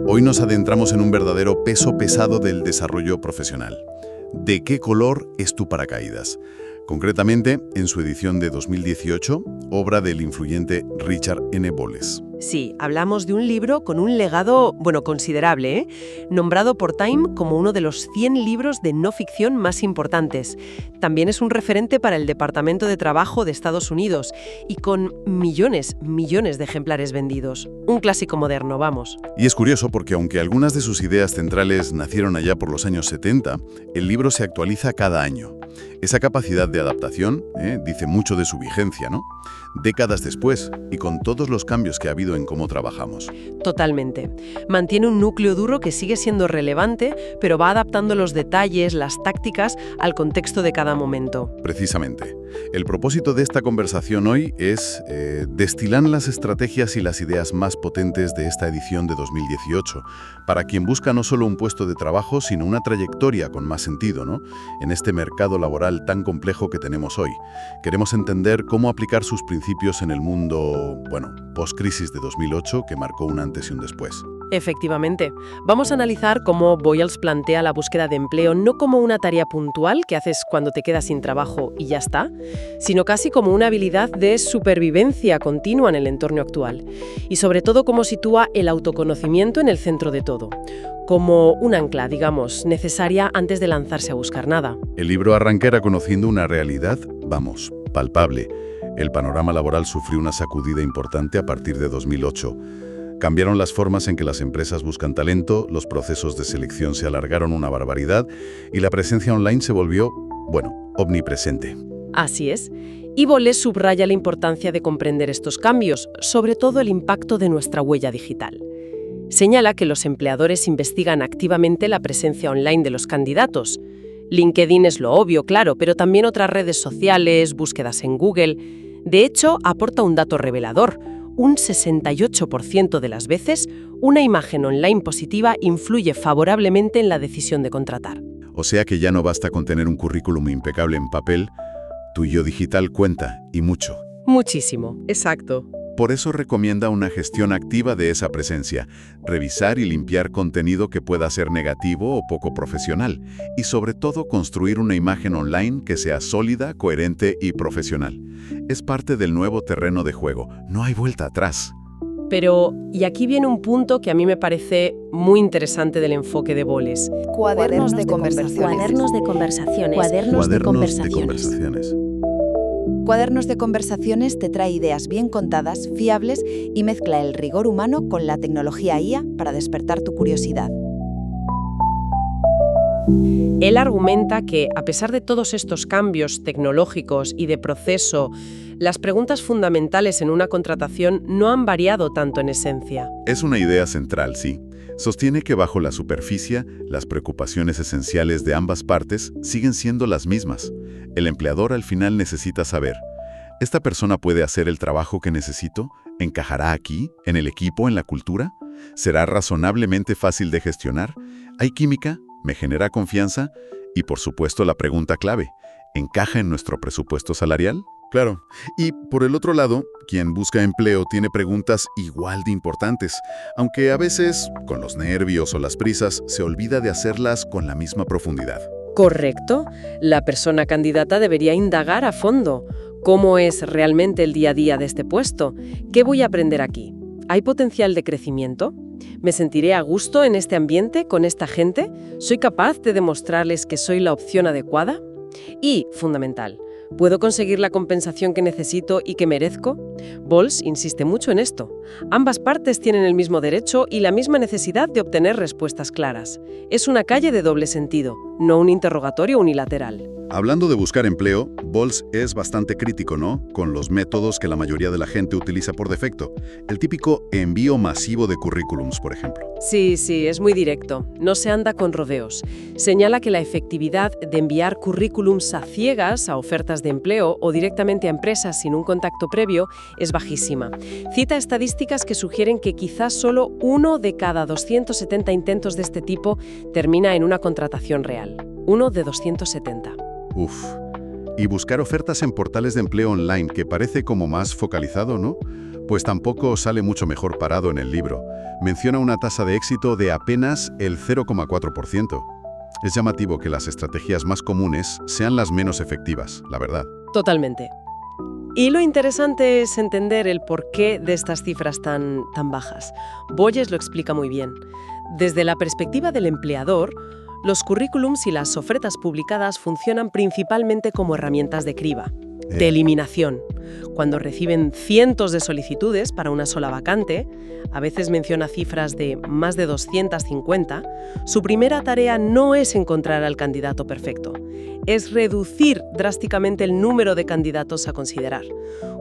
Hoy nos adentramos en un verdadero peso pesado del desarrollo profesional. ¿De qué color es tu paracaídas? Concretamente, en su edición de 2018, obra del influyente Richard N. Bolles. Sí, hablamos de un libro con un legado, considerable, nombrado por Time como uno de los 100 libros de no ficción más importantes. También es un referente para el Departamento de Trabajo de Estados Unidos y con millones de ejemplares vendidos. Un clásico moderno, vamos. Y es curioso porque aunque algunas de sus ideas centrales nacieron allá por los años 70, el libro se actualiza cada año. Esa capacidad de adaptación dice mucho de su vigencia, ¿no? Décadas después, y con todos los cambios que ha habido en cómo trabajamos. Totalmente. Mantiene un núcleo duro que sigue siendo relevante, pero va adaptando los detalles, las tácticas, al contexto de cada momento. Precisamente. El propósito de esta conversación hoy es destilar las estrategias y las ideas más potentes de esta edición de 2018, para quien busca no solo un puesto de trabajo, sino una trayectoria con más sentido, ¿no? En este mercado laboral tan complejo que tenemos hoy. Queremos entender cómo aplicar sus principios en el mundo, post-crisis de 2008, que marcó un antes y un después. Efectivamente. Vamos a analizar cómo Bolles plantea la búsqueda de empleo no como una tarea puntual que haces cuando te quedas sin trabajo y ya está, sino casi como una habilidad de supervivencia continua en el entorno actual. Y sobre todo cómo sitúa el autoconocimiento en el centro de todo, como un ancla, digamos, necesaria antes de lanzarse a buscar nada. El libro arranca reconociendo una realidad, palpable. El panorama laboral sufrió una sacudida importante a partir de 2008. Cambiaron las formas en que las empresas buscan talento, los procesos de selección se alargaron una barbaridad y la presencia online se volvió, omnipresente. Así es. Y Bolles subraya la importancia de comprender estos cambios, sobre todo el impacto de nuestra huella digital. Señala que los empleadores investigan activamente la presencia online de los candidatos. LinkedIn es lo obvio, claro, pero también otras redes sociales, búsquedas en Google. De hecho, aporta un dato revelador. Un 68% de las veces, una imagen online positiva influye favorablemente en la decisión de contratar. O sea que ya no basta con tener un currículum impecable en papel, tu yo digital cuenta, y mucho. Muchísimo, exacto. Por eso recomienda una gestión activa de esa presencia, revisar y limpiar contenido que pueda ser negativo o poco profesional, y sobre todo construir una imagen online que sea sólida, coherente y profesional. Es parte del nuevo terreno de juego, no hay vuelta atrás. Pero, y aquí viene un punto que a mí me parece muy interesante del enfoque de Bolles. Cuadernos de conversaciones. Cuadernos de conversaciones. Cuadernos de conversaciones te trae ideas bien contadas, fiables y mezcla el rigor humano con la tecnología IA para despertar tu curiosidad. Él argumenta que, a pesar de todos estos cambios tecnológicos y de proceso, las preguntas fundamentales en una contratación no han variado tanto en esencia. Es una idea central, sí. Sostiene que bajo la superficie, las preocupaciones esenciales de ambas partes siguen siendo las mismas. El empleador al final necesita saber, ¿esta persona puede hacer el trabajo que necesito? ¿Encajará aquí, en el equipo, en la cultura? ¿Será razonablemente fácil de gestionar? ¿Hay química? ¿Me genera confianza? Y por supuesto la pregunta clave, ¿encaja en nuestro presupuesto salarial? Claro. Y por el otro lado, quien busca empleo tiene preguntas igual de importantes, aunque a veces, con los nervios o las prisas, se olvida de hacerlas con la misma profundidad. Correcto. La persona candidata debería indagar a fondo. ¿Cómo es realmente el día a día de este puesto? ¿Qué voy a aprender aquí? ¿Hay potencial de crecimiento? ¿Me sentiré a gusto en este ambiente, con esta gente? ¿Soy capaz de demostrarles que soy la opción adecuada? Y, fundamental, ¿puedo conseguir la compensación que necesito y que merezco? Bolles insiste mucho en esto. Ambas partes tienen el mismo derecho y la misma necesidad de obtener respuestas claras. Es una calle de doble sentido, no un interrogatorio unilateral. Hablando de buscar empleo, Bolles es bastante crítico, ¿no? Con los métodos que la mayoría de la gente utiliza por defecto. El típico envío masivo de currículums, por ejemplo. Sí, es muy directo. No se anda con rodeos. Señala que la efectividad de enviar currículums a ciegas a ofertas de empleo o directamente a empresas sin un contacto previo es bajísima. Cita estadísticas que sugieren que quizás solo 1 de cada 270 intentos de este tipo termina en una contratación real. 1 de 270. Y buscar ofertas en portales de empleo online, que parece como más focalizado, ¿no? Pues tampoco sale mucho mejor parado en el libro. Menciona una tasa de éxito de apenas el 0,4%. Es llamativo que las estrategias más comunes sean las menos efectivas, la verdad. Totalmente. Y lo interesante es entender el porqué de estas cifras tan bajas. Boyes lo explica muy bien. Desde la perspectiva del empleador, los currículums y las ofertas publicadas funcionan principalmente como herramientas de criba, de eliminación. Cuando reciben cientos de solicitudes para una sola vacante, a veces menciona cifras de más de 250, su primera tarea no es encontrar al candidato perfecto, es reducir drásticamente el número de candidatos a considerar.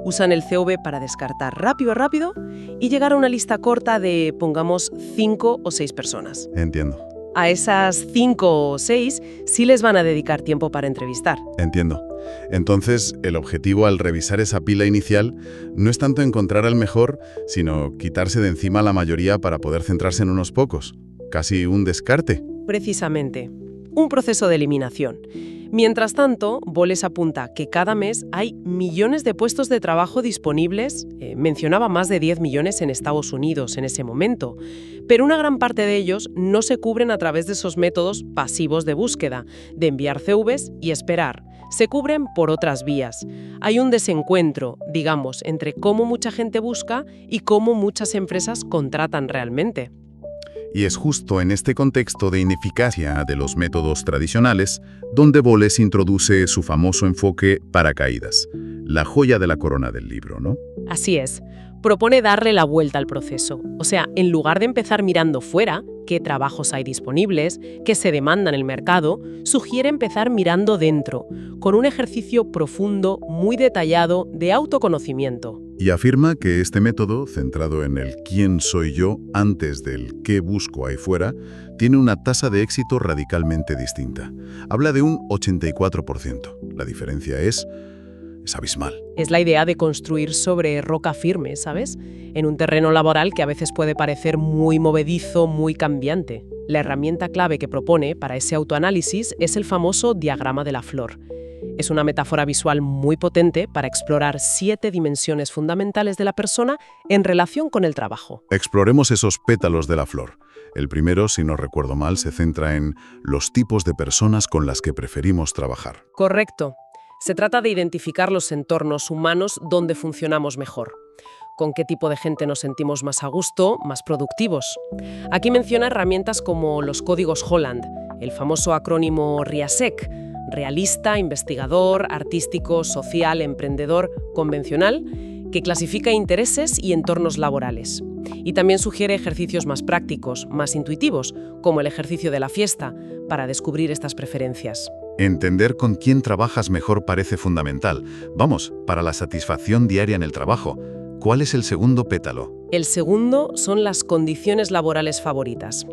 Usan el CV para descartar rápido y llegar a una lista corta de, pongamos, 5 o 6 personas. Entiendo. A esas 5 o 6 sí les van a dedicar tiempo para entrevistar. Entiendo. Entonces, el objetivo al revisar esa pila inicial no es tanto encontrar al mejor, sino quitarse de encima la mayoría para poder centrarse en unos pocos. Casi un descarte. Precisamente. Un proceso de eliminación. Mientras tanto, Boles apunta que cada mes hay millones de puestos de trabajo disponibles, mencionaba más de 10 millones en Estados Unidos en ese momento, pero una gran parte de ellos no se cubren a través de esos métodos pasivos de búsqueda, de enviar CVs y esperar. Se cubren por otras vías. Hay un desencuentro, digamos, entre cómo mucha gente busca y cómo muchas empresas contratan realmente. Y es justo en este contexto de ineficacia de los métodos tradicionales donde Boles introduce su famoso enfoque paracaídas, la joya de la corona del libro, ¿no? Así es. Propone darle la vuelta al proceso. O sea, en lugar de empezar mirando fuera, qué trabajos hay disponibles, qué se demanda en el mercado, sugiere empezar mirando dentro, con un ejercicio profundo, muy detallado, de autoconocimiento. Y afirma que este método, centrado en el quién soy yo antes del qué busco ahí fuera, tiene una tasa de éxito radicalmente distinta. Habla de un 84%. La diferencia es abismal. Es la idea de construir sobre roca firme, ¿sabes? En un terreno laboral que a veces puede parecer muy movedizo, muy cambiante. La herramienta clave que propone para ese autoanálisis es el famoso diagrama de la flor. Es una metáfora visual muy potente para explorar 7 dimensiones fundamentales de la persona en relación con el trabajo. Exploremos esos pétalos de la flor. El primero, si no recuerdo mal, se centra en los tipos de personas con las que preferimos trabajar. Correcto. Se trata de identificar los entornos humanos donde funcionamos mejor. Con qué tipo de gente nos sentimos más a gusto, más productivos. Aquí menciona herramientas como los códigos Holland, el famoso acrónimo RIASEC, realista, investigador, artístico, social, emprendedor, convencional, que clasifica intereses y entornos laborales. Y también sugiere ejercicios más prácticos, más intuitivos, como el ejercicio de la fiesta, para descubrir estas preferencias. Entender con quién trabajas mejor parece fundamental. Vamos, para la satisfacción diaria en el trabajo. ¿Cuál es el segundo pétalo? El segundo son las condiciones laborales favoritas.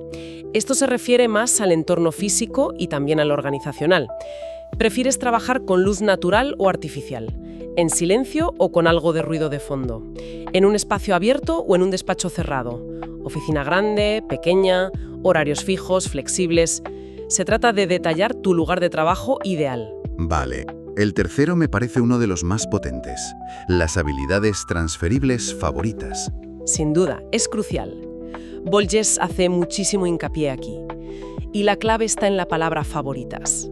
Esto se refiere más al entorno físico y también al organizacional. ¿Prefieres trabajar con luz natural o artificial? ¿En silencio o con algo de ruido de fondo? ¿En un espacio abierto o en un despacho cerrado? ¿Oficina grande, pequeña, horarios fijos, flexibles? Se trata de detallar tu lugar de trabajo ideal. Vale. El tercero me parece uno de los más potentes. Las habilidades transferibles favoritas. Sin duda, es crucial. Boles hace muchísimo hincapié aquí. Y la clave está en la palabra favoritas.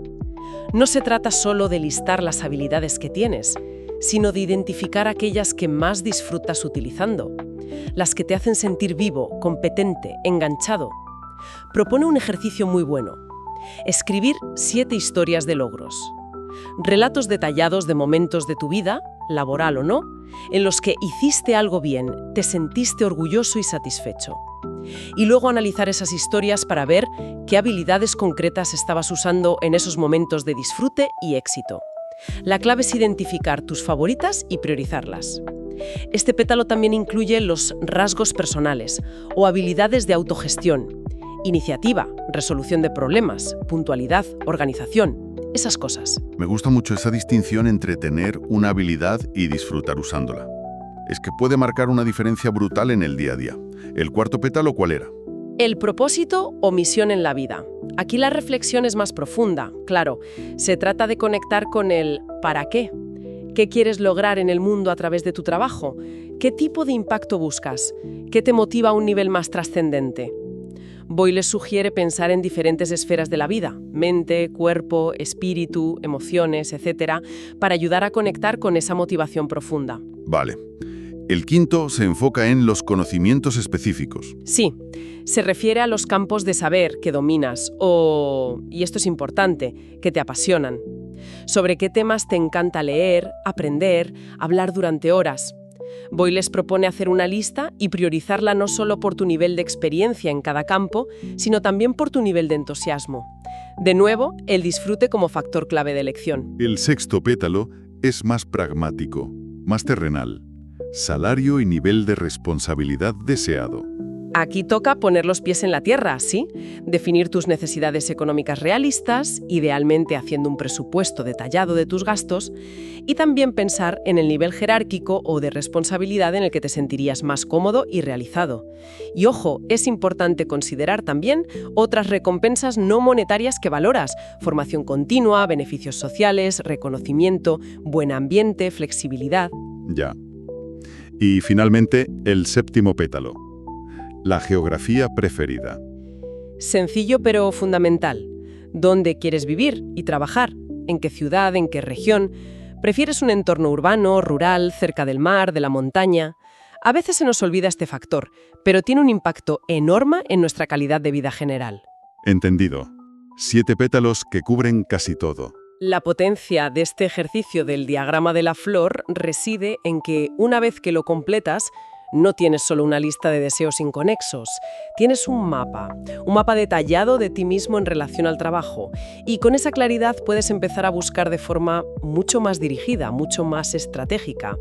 No se trata solo de listar las habilidades que tienes, sino de identificar aquellas que más disfrutas utilizando, las que te hacen sentir vivo, competente, enganchado. Propone un ejercicio muy bueno. Escribir 7 historias de logros. Relatos detallados de momentos de tu vida, laboral o no, en los que hiciste algo bien, te sentiste orgulloso y satisfecho. Y luego analizar esas historias para ver qué habilidades concretas estabas usando en esos momentos de disfrute y éxito. La clave es identificar tus favoritas y priorizarlas. Este pétalo también incluye los rasgos personales o habilidades de autogestión, iniciativa, resolución de problemas, puntualidad, organización, esas cosas. Me gusta mucho esa distinción entre tener una habilidad y disfrutar usándola. Es que puede marcar una diferencia brutal en el día a día. ¿El cuarto pétalo cuál era? El propósito o misión en la vida. Aquí la reflexión es más profunda, claro. Se trata de conectar con el ¿para qué? ¿Qué quieres lograr en el mundo a través de tu trabajo? ¿Qué tipo de impacto buscas? ¿Qué te motiva a un nivel más trascendente? Boyle sugiere pensar en diferentes esferas de la vida, mente, cuerpo, espíritu, emociones, etc., para ayudar a conectar con esa motivación profunda. Vale. El quinto se enfoca en los conocimientos específicos. Sí, se refiere a los campos de saber que dominas o, y esto es importante, que te apasionan. Sobre qué temas te encanta leer, aprender, hablar durante horas. Boyle les propone hacer una lista y priorizarla no solo por tu nivel de experiencia en cada campo, sino también por tu nivel de entusiasmo. De nuevo, el disfrute como factor clave de elección. El sexto pétalo es más pragmático, más terrenal. Salario y nivel de responsabilidad deseado. Aquí toca poner los pies en la tierra, ¿sí? Definir tus necesidades económicas realistas, idealmente haciendo un presupuesto detallado de tus gastos, y también pensar en el nivel jerárquico o de responsabilidad en el que te sentirías más cómodo y realizado. Y ojo, es importante considerar también otras recompensas no monetarias que valoras: formación continua, beneficios sociales, reconocimiento, buen ambiente, flexibilidad. Ya. Y finalmente, el séptimo pétalo. La geografía preferida. Sencillo pero fundamental. ¿Dónde quieres vivir y trabajar? ¿En qué ciudad? ¿En qué región? ¿Prefieres un entorno urbano, rural, cerca del mar, de la montaña? A veces se nos olvida este factor, pero tiene un impacto enorme en nuestra calidad de vida general. Entendido. 7 pétalos que cubren casi todo. La potencia de este ejercicio del diagrama de la flor reside en que, una vez que lo completas, no tienes solo una lista de deseos inconexos, tienes un mapa detallado de ti mismo en relación al trabajo, y con esa claridad puedes empezar a buscar de forma mucho más dirigida, mucho más estratégica.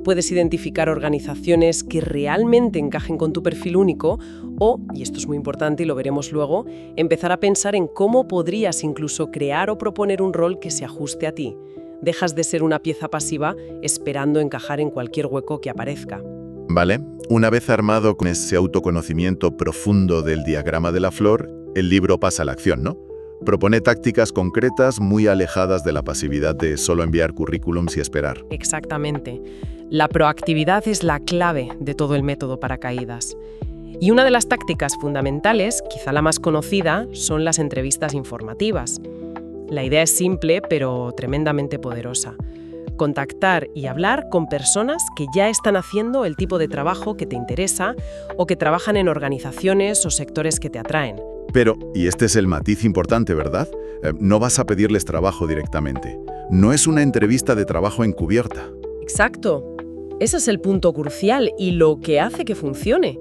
Puedes identificar organizaciones que realmente encajen con tu perfil único o, y esto es muy importante y lo veremos luego, empezar a pensar en cómo podrías incluso crear o proponer un rol que se ajuste a ti. Dejas de ser una pieza pasiva esperando encajar en cualquier hueco que aparezca. Vale, una vez armado con ese autoconocimiento profundo del diagrama de la flor, el libro pasa a la acción, ¿no? Propone tácticas concretas muy alejadas de la pasividad de solo enviar currículums y esperar. Exactamente. La proactividad es la clave de todo el método Paracaídas. Y una de las tácticas fundamentales, quizá la más conocida, son las entrevistas informativas. La idea es simple, pero tremendamente poderosa. Contactar y hablar con personas que ya están haciendo el tipo de trabajo que te interesa o que trabajan en organizaciones o sectores que te atraen. Pero, y este es el matiz importante, ¿verdad? No vas a pedirles trabajo directamente. No es una entrevista de trabajo encubierta. Exacto. Ese es el punto crucial y lo que hace que funcione.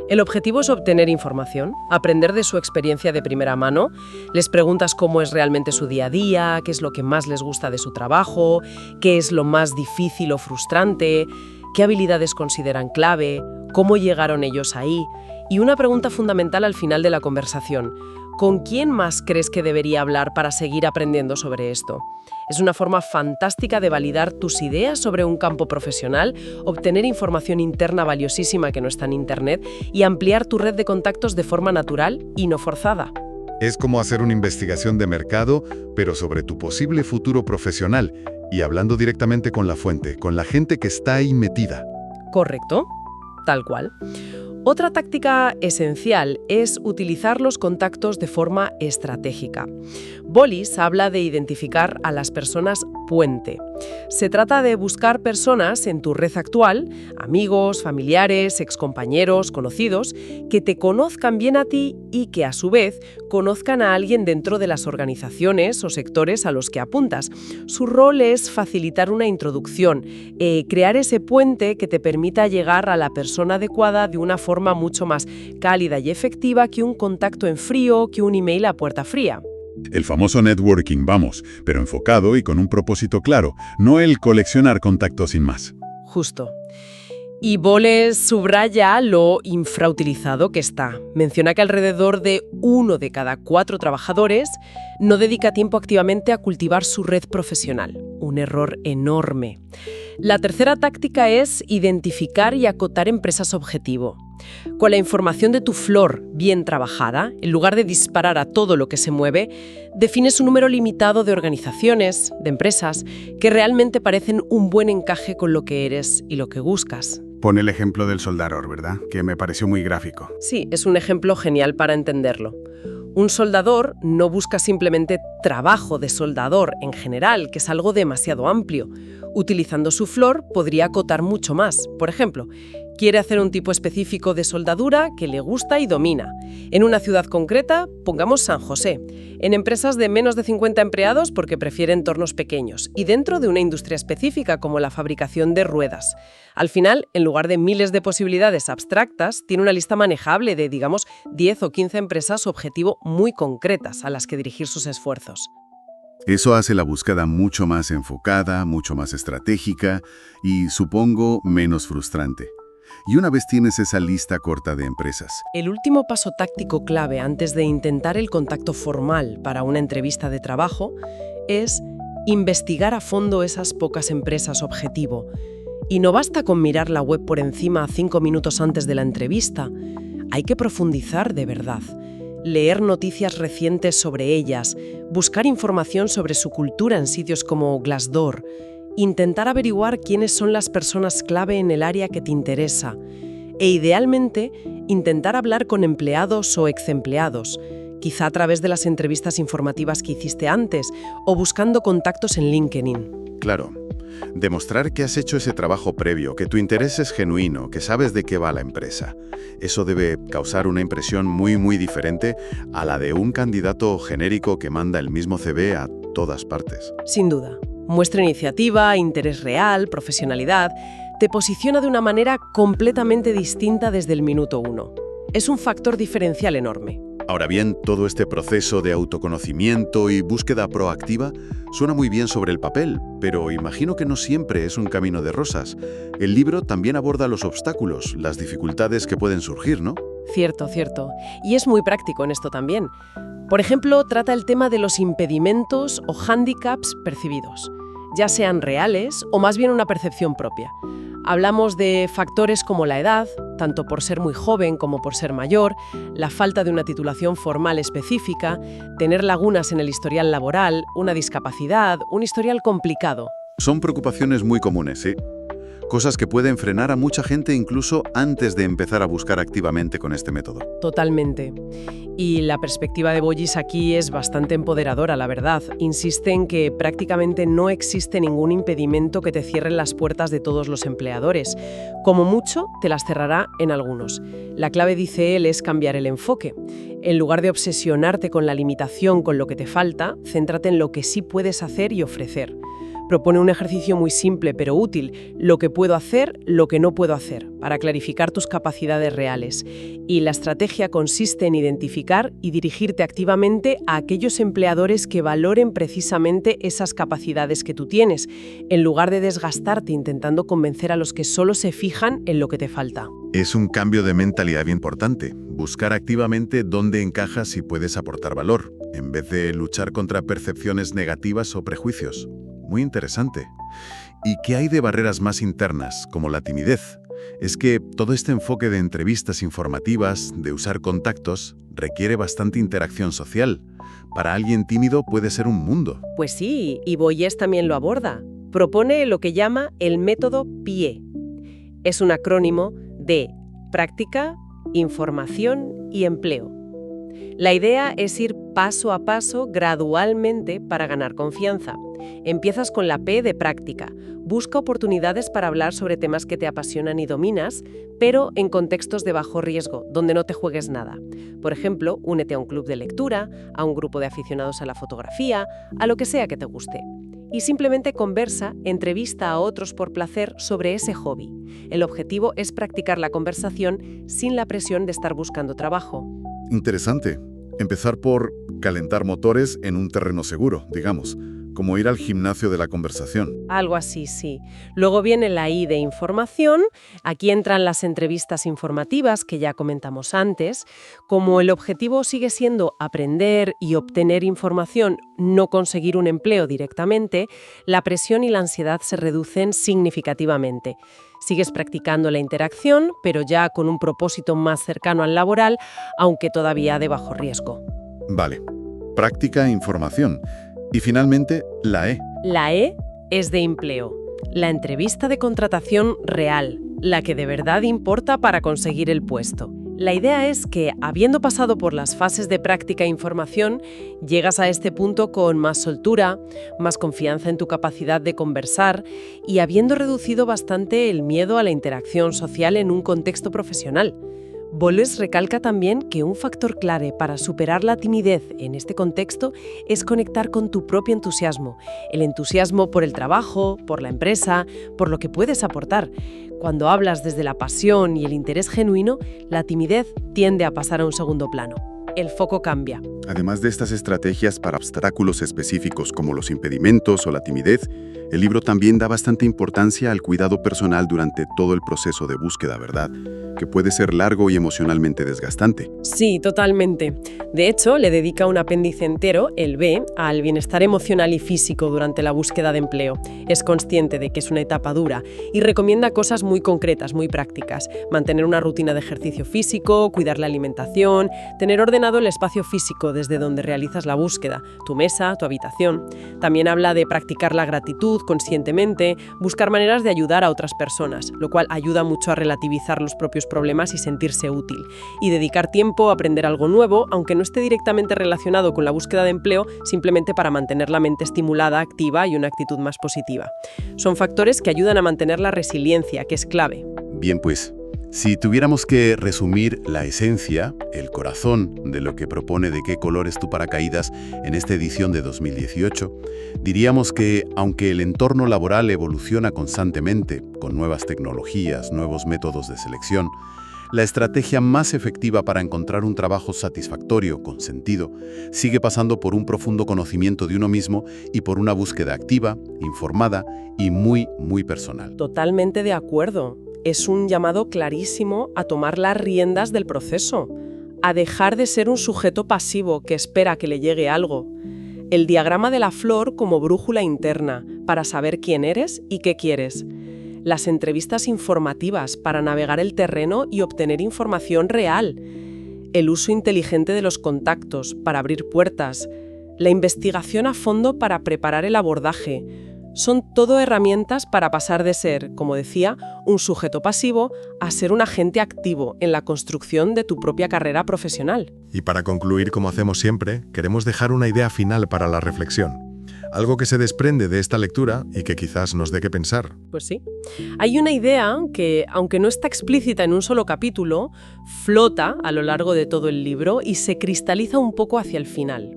El objetivo es obtener información, aprender de su experiencia de primera mano. Les preguntas cómo es realmente su día a día, qué es lo que más les gusta de su trabajo, qué es lo más difícil o frustrante, qué habilidades consideran clave, cómo llegaron ellos ahí. Y una pregunta fundamental al final de la conversación: ¿con quién más crees que debería hablar para seguir aprendiendo sobre esto? Es una forma fantástica de validar tus ideas sobre un campo profesional, obtener información interna valiosísima que no está en Internet y ampliar tu red de contactos de forma natural y no forzada. Es como hacer una investigación de mercado, pero sobre tu posible futuro profesional y hablando directamente con la fuente, con la gente que está ahí metida. Correcto, tal cual. Otra táctica esencial es utilizar los contactos de forma estratégica. Bollis habla de identificar a las personas puente. Se trata de buscar personas en tu red actual, amigos, familiares, excompañeros, conocidos, que te conozcan bien a ti y que a su vez conozcan a alguien dentro de las organizaciones o sectores a los que apuntas. Su rol es facilitar una introducción, crear ese puente que te permita llegar a la persona adecuada de una forma mucho más cálida y efectiva que un contacto en frío, que un email a puerta fría. El famoso networking, vamos, pero enfocado y con un propósito claro, no el coleccionar contactos sin más. Justo. Y Boles subraya lo infrautilizado que está. Menciona que alrededor de 1 de cada 4 trabajadores no dedica tiempo activamente a cultivar su red profesional. Un error enorme. La tercera táctica es identificar y acotar empresas objetivo. Con la información de tu flor bien trabajada, en lugar de disparar a todo lo que se mueve, defines un número limitado de organizaciones, de empresas, que realmente parecen un buen encaje con lo que eres y lo que buscas. Pone el ejemplo del soldador, ¿verdad? Que me pareció muy gráfico. Sí, es un ejemplo genial para entenderlo. Un soldador no busca simplemente trabajo de soldador en general, que es algo demasiado amplio. Utilizando su flor podría acotar mucho más. Por ejemplo, quiere hacer un tipo específico de soldadura que le gusta y domina. En una ciudad concreta, pongamos San José. En empresas de menos de 50 empleados porque prefiere entornos pequeños. Y dentro de una industria específica como la fabricación de ruedas. Al final, en lugar de miles de posibilidades abstractas, tiene una lista manejable de, digamos, 10 o 15 empresas objetivo muy concretas a las que dirigir sus esfuerzos. Eso hace la búsqueda mucho más enfocada, mucho más estratégica y, supongo, menos frustrante. Y una vez tienes esa lista corta de empresas, El último paso táctico clave antes de intentar el contacto formal para una entrevista de trabajo es investigar a fondo esas pocas empresas objetivo. Y no basta con mirar la web por encima 5 minutos antes de la entrevista. Hay que profundizar de verdad. Leer noticias recientes sobre ellas, buscar información sobre su cultura en sitios como Glassdoor, intentar averiguar quiénes son las personas clave en el área que te interesa e, idealmente, intentar hablar con empleados o exempleados, quizá a través de las entrevistas informativas que hiciste antes o buscando contactos en LinkedIn. Claro. Demostrar que has hecho ese trabajo previo, que tu interés es genuino, que sabes de qué va la empresa. Eso debe causar una impresión muy diferente a la de un candidato genérico que manda el mismo CV a todas partes. Sin duda. Muestra iniciativa, interés real, profesionalidad. Te posiciona de una manera completamente distinta desde el minuto 1. Es un factor diferencial enorme. Ahora bien, todo este proceso de autoconocimiento y búsqueda proactiva suena muy bien sobre el papel, pero imagino que no siempre es un camino de rosas. El libro también aborda los obstáculos, las dificultades que pueden surgir, ¿no? Cierto. Y es muy práctico en esto también. Por ejemplo, trata el tema de los impedimentos o hándicaps percibidos, ya sean reales o más bien una percepción propia. Hablamos de factores como la edad, tanto por ser muy joven como por ser mayor, la falta de una titulación formal específica, tener lagunas en el historial laboral, una discapacidad, un historial complicado. Son preocupaciones muy comunes, ¿sí? Cosas que pueden frenar a mucha gente incluso antes de empezar a buscar activamente con este método. Totalmente. Y la perspectiva de Boyis aquí es bastante empoderadora, la verdad. Insiste en que prácticamente no existe ningún impedimento que te cierre las puertas de todos los empleadores. Como mucho, te las cerrará en algunos. La clave, dice él, es cambiar el enfoque. En lugar de obsesionarte con la limitación, con lo que te falta, céntrate en lo que sí puedes hacer y ofrecer. Propone un ejercicio muy simple pero útil, lo que puedo hacer, lo que no puedo hacer, para clarificar tus capacidades reales. Y la estrategia consiste en identificar y dirigirte activamente a aquellos empleadores que valoren precisamente esas capacidades que tú tienes, en lugar de desgastarte intentando convencer a los que solo se fijan en lo que te falta. Es un cambio de mentalidad bien importante, buscar activamente dónde encajas y puedes aportar valor, en vez de luchar contra percepciones negativas o prejuicios. Muy interesante. ¿Y qué hay de barreras más internas, como la timidez? Es que todo este enfoque de entrevistas informativas, de usar contactos, requiere bastante interacción social. Para alguien tímido puede ser un mundo. Pues sí, y Boyes también lo aborda. Propone lo que llama el método PIE. Es un acrónimo de práctica, información y empleo. La idea es ir paso a paso, gradualmente, para ganar confianza. Empiezas con la P de práctica. Busca oportunidades para hablar sobre temas que te apasionan y dominas, pero en contextos de bajo riesgo, donde no te juegues nada. Por ejemplo, únete a un club de lectura, a un grupo de aficionados a la fotografía, a lo que sea que te guste. Y simplemente conversa, entrevista a otros por placer sobre ese hobby. El objetivo es practicar la conversación sin la presión de estar buscando trabajo. Interesante. Empezar por calentar motores en un terreno seguro, digamos, como ir al gimnasio de la conversación. Algo así, sí. Luego viene la I de información. Aquí entran las entrevistas informativas que ya comentamos antes. Como el objetivo sigue siendo aprender y obtener información, no conseguir un empleo directamente, la presión y la ansiedad se reducen significativamente. Sigues practicando la interacción, pero ya con un propósito más cercano al laboral, aunque todavía de bajo riesgo. Vale. Práctica e información. Y finalmente, la E. La E es de empleo, la entrevista de contratación real, la que de verdad importa para conseguir el puesto. La idea es que, habiendo pasado por las fases de práctica e información, llegas a este punto con más soltura, más confianza en tu capacidad de conversar y habiendo reducido bastante el miedo a la interacción social en un contexto profesional. Boles recalca también que un factor clave para superar la timidez en este contexto es conectar con tu propio entusiasmo, el entusiasmo por el trabajo, por la empresa, por lo que puedes aportar. Cuando hablas desde la pasión y el interés genuino, la timidez tiende a pasar a un segundo plano. El foco cambia. Además de estas estrategias para obstáculos específicos como los impedimentos o la timidez, el libro también da bastante importancia al cuidado personal durante todo el proceso de búsqueda, ¿verdad? Que puede ser largo y emocionalmente desgastante. Sí, totalmente. De hecho, le dedica un apéndice entero, el B, al bienestar emocional y físico durante la búsqueda de empleo. Es consciente de que es una etapa dura y recomienda cosas muy concretas, muy prácticas. Mantener una rutina de ejercicio físico, cuidar la alimentación, tener ordenado el espacio físico desde donde realizas la búsqueda, tu mesa, tu habitación. También habla de practicar la gratitud conscientemente, buscar maneras de ayudar a otras personas, lo cual ayuda mucho a relativizar los propios problemas y sentirse útil. Y dedicar tiempo a aprender algo nuevo, aunque no esté directamente relacionado con la búsqueda de empleo, simplemente para mantener la mente estimulada, activa y una actitud más positiva. Son factores que ayudan a mantener la resiliencia, que es clave. Bien, pues, si tuviéramos que resumir la esencia, el corazón de lo que propone De qué color es tu paracaídas en esta edición de 2018, diríamos que, aunque el entorno laboral evoluciona constantemente, con nuevas tecnologías, nuevos métodos de selección, la estrategia más efectiva para encontrar un trabajo satisfactorio, con sentido, sigue pasando por un profundo conocimiento de uno mismo y por una búsqueda activa, informada y muy personal. Totalmente de acuerdo. Es un llamado clarísimo a tomar las riendas del proceso, a dejar de ser un sujeto pasivo que espera que le llegue algo. El diagrama de la flor como brújula interna para saber quién eres y qué quieres. Las entrevistas informativas para navegar el terreno y obtener información real. El uso inteligente de los contactos para abrir puertas. La investigación a fondo para preparar el abordaje. Son todo herramientas para pasar de ser, como decía, un sujeto pasivo a ser un agente activo en la construcción de tu propia carrera profesional. Y para concluir, como hacemos siempre, queremos dejar una idea final para la reflexión. Algo que se desprende de esta lectura y que quizás nos dé que pensar. Pues sí. Hay una idea que, aunque no está explícita en un solo capítulo, flota a lo largo de todo el libro y se cristaliza un poco hacia el final.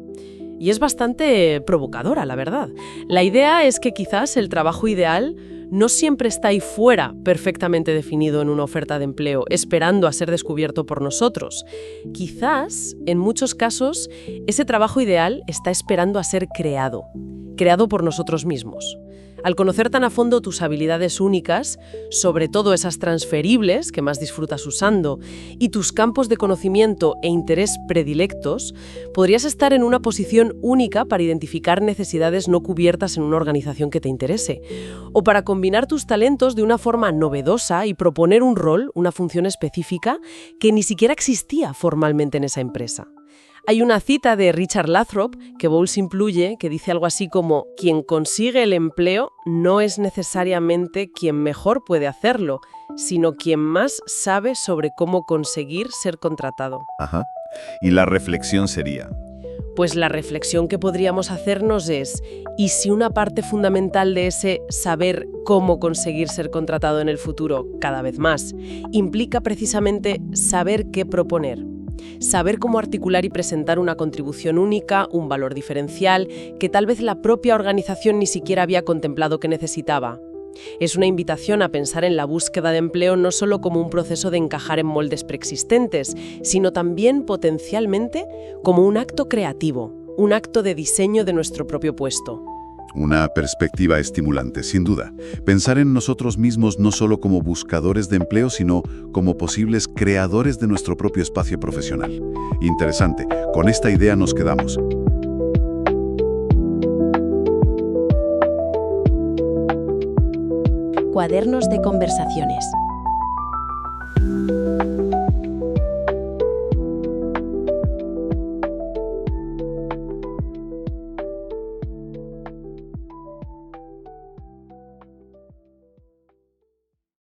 Y es bastante provocadora, la verdad. La idea es que quizás el trabajo ideal no siempre está ahí fuera, perfectamente definido en una oferta de empleo, esperando a ser descubierto por nosotros. Quizás, en muchos casos, ese trabajo ideal está esperando a ser creado por nosotros mismos. Al conocer tan a fondo tus habilidades únicas, sobre todo esas transferibles que más disfrutas usando, y tus campos de conocimiento e interés predilectos, podrías estar en una posición única para identificar necesidades no cubiertas en una organización que te interese, o para combinar tus talentos de una forma novedosa y proponer un rol, una función específica, que ni siquiera existía formalmente en esa empresa. Hay una cita de Richard Lathrop que Bowles incluye que dice algo así como: quien consigue el empleo no es necesariamente quien mejor puede hacerlo, sino quien más sabe sobre cómo conseguir ser contratado. Ajá. Y la reflexión sería: Pues la reflexión que podríamos hacernos es, ¿y si una parte fundamental de ese saber cómo conseguir ser contratado en el futuro cada vez más implica precisamente saber qué proponer? Saber cómo articular y presentar una contribución única, un valor diferencial, que tal vez la propia organización ni siquiera había contemplado que necesitaba. Es una invitación a pensar en la búsqueda de empleo no solo como un proceso de encajar en moldes preexistentes, sino también potencialmente como un acto creativo, un acto de diseño de nuestro propio puesto. Una perspectiva estimulante, sin duda. Pensar en nosotros mismos no solo como buscadores de empleo, sino como posibles creadores de nuestro propio espacio profesional. Interesante. Con esta idea nos quedamos. Cuadernos de conversaciones.